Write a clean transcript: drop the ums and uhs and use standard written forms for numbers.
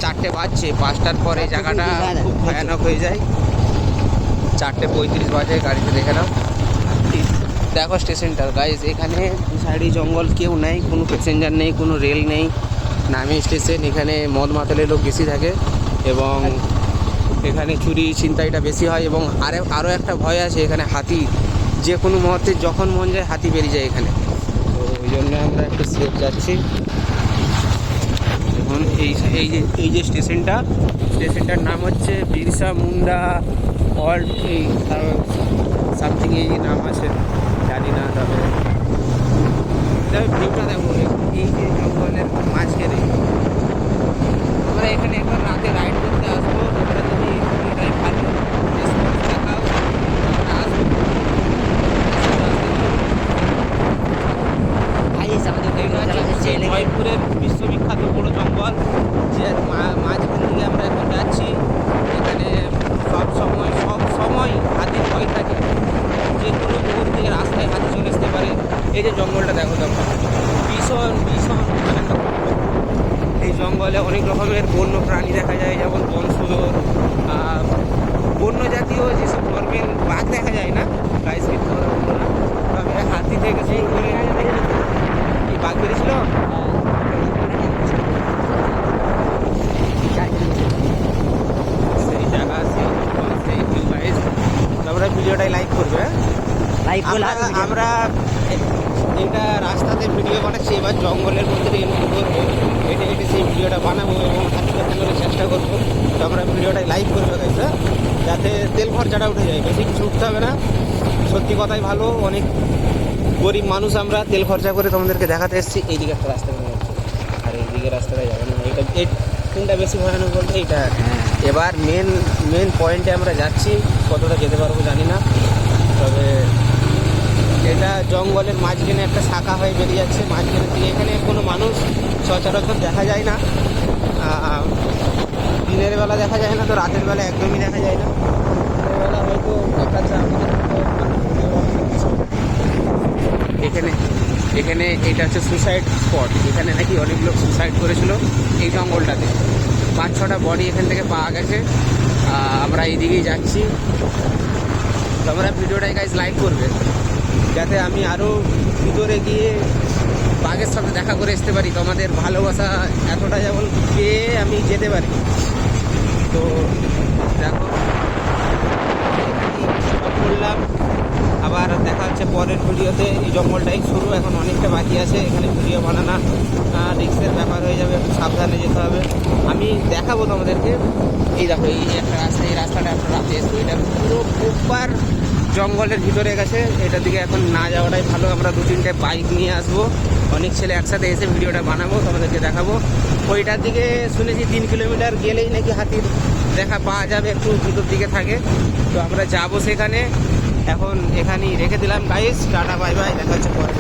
চারটে বাজছে, 5টার পরে জায়গাটা খুব ভয়ানক হয়ে যায়। 4:35 বাজে, গাড়িতে দেখে নাও। দেখো স্টেশনটা গাইজ, এখানে দু সাইডে জঙ্গল, কেউ নেই, কোনো প্যাসেঞ্জার নেই, কোনো রেল নেই, নামি স্টেশন। এখানে মদ মাতালের লোক বেশি থাকে এবং এখানে চুরি ছিনতাইটা বেশি হয়। এবং আরও একটা ভয় আছে, এখানে হাতি যে কোনো মুহূর্তে যখন মন যায় হাতি বেরিয়ে যায় এখানে। তো ওই জন্য আমরা একটু সেফ যাচ্ছি। এখন এই যে স্টেশনটার নাম হচ্ছে বিরসা মুন্ডা ওয়ার্ল্ড, এই সামথিং এই নাম আছে, জানি না। তবে ভিউটা দেখো, এই যে জঙ্গলের মাঝখানে আমরা এখানে একবার রাতে রাইড করতে আসবো। তোমরা যদি এটাই ভালো দেখাও আসবো। জয়পুরের বিশ্ববিখ্যাত বড় জঙ্গল, যে মাঝখান থেকে আমরা এখন যাচ্ছি। এখানে সব সময় হাতির ভয় থাকে, যে কোনো মুহূর্ত থেকে রাস্তায় হাতি চলে আসতে পারে। এই যে জঙ্গলটা দেখো, ভীষণ ভয়ানক। এই জঙ্গলে অনেক রকমের বন্য প্রাণী দেখা যায়, যেমন বনশুয়োর, বন্য জাতীয় যেসব নর্মেল বাঘ দেখা যায় না, গাইস মিথ্যা কথা বলবো না। তবে হাতি থেকে শুরু করে এই বাঘ বেরিয়েছিল। সেই জায়গা সেই ভিউ গাইস, তোমরা ভিডিওটাই লাইক করবে। আমরা এটা রাস্তাতে ভিডিও বানাচ্ছি, এবার জঙ্গলের মধ্যে এন্ট্রি করবো, হেঁটে সেই ভিডিওটা বানাবো এবং হাতে দেখানোর চেষ্টা করবো। তো আমরা ভিডিওটাই লাইক করবে গাইস, যাতে তেল খরচাটা উঠে যায়, বেশি কিছু উঠতে হবে না। সত্যি কথাই ভালো, অনেক গরিব মানুষ আমরা, তেল খরচা করে তোমাদেরকে দেখাতে এসেছি। এইদিকে একটা রাস্তা মনে হচ্ছে, আর এইদিকে রাস্তাটা যাবে না। এই কোনটা বেশি ভয়ানক বলতে এইটা। এবার মেন পয়েন্টে আমরা যাচ্ছি, কতটা যেতে পারবো জানি না। তবে এটা জঙ্গলের মাঝখানে একটা শাখা হয়ে বেরিয়ে যাচ্ছে মাঝখানে থেকে। এখানে কোনো মানুষ সচরাচর দেখা যায় না, দিনের বেলা দেখা যায় না, তো রাতের বেলা একদমই দেখা যায় না। দিনের বেলা হয়তো দেখাচ্ছে এখানে এটা হচ্ছে সুসাইড স্পট। এখানে নাকি অনেক লোক সুসাইড করেছিল এই জঙ্গলটাতে। 5-6টা বডি এখান থেকে পাওয়া গেছে। আমরা এইদিকেই যাচ্ছি। তোমরা ভিডিওটাই গাইজ লাইক করবে, যাতে আমি আরও ভিতরে গিয়ে বাঘের সাথে দেখা করে আসতে পারি। তোমাদের ভালোবাসা এতটা যেমন পেয়ে আমি যেতে পারি। তো দেখো, বললাম আবার দেখা হচ্ছে পরের ভিডিওতে। এই জঙ্গলটাই শুরু, এখন অনেকটা বাকি আছে। এখানে ভিডিও বানানো রিস্কের ব্যাপার হয়ে যাবে, একটু সাবধানে যেতে হবে। আমি দেখাবো তোমাদেরকে। এই দেখো, এই একটা রাস্তা, এই রাস্তাটা একটা রাতে এসে, এটা পুরো প্রপার জঙ্গলের ভিতরে গেছে। এটার দিকে এখন না যাওয়াটাই ভালো। আমরা 2-3টে বাইক নিয়ে আসবো, অনেক ছেলে একসাথে এসে ভিডিওটা বানাবো, তোমাদেরকে দেখাবো। ওইটার দিকে শুনেছি 3 কিলোমিটার গেলেই নাকি হাতির দেখা পাওয়া যাবে, একটু ভিতর দিকে থাকে। তো আমরা যাবো সেখানে। এখন এখানেই রেখে দিলাম গাইস, টাটা বাই বাই, দেখা হচ্ছে পরে।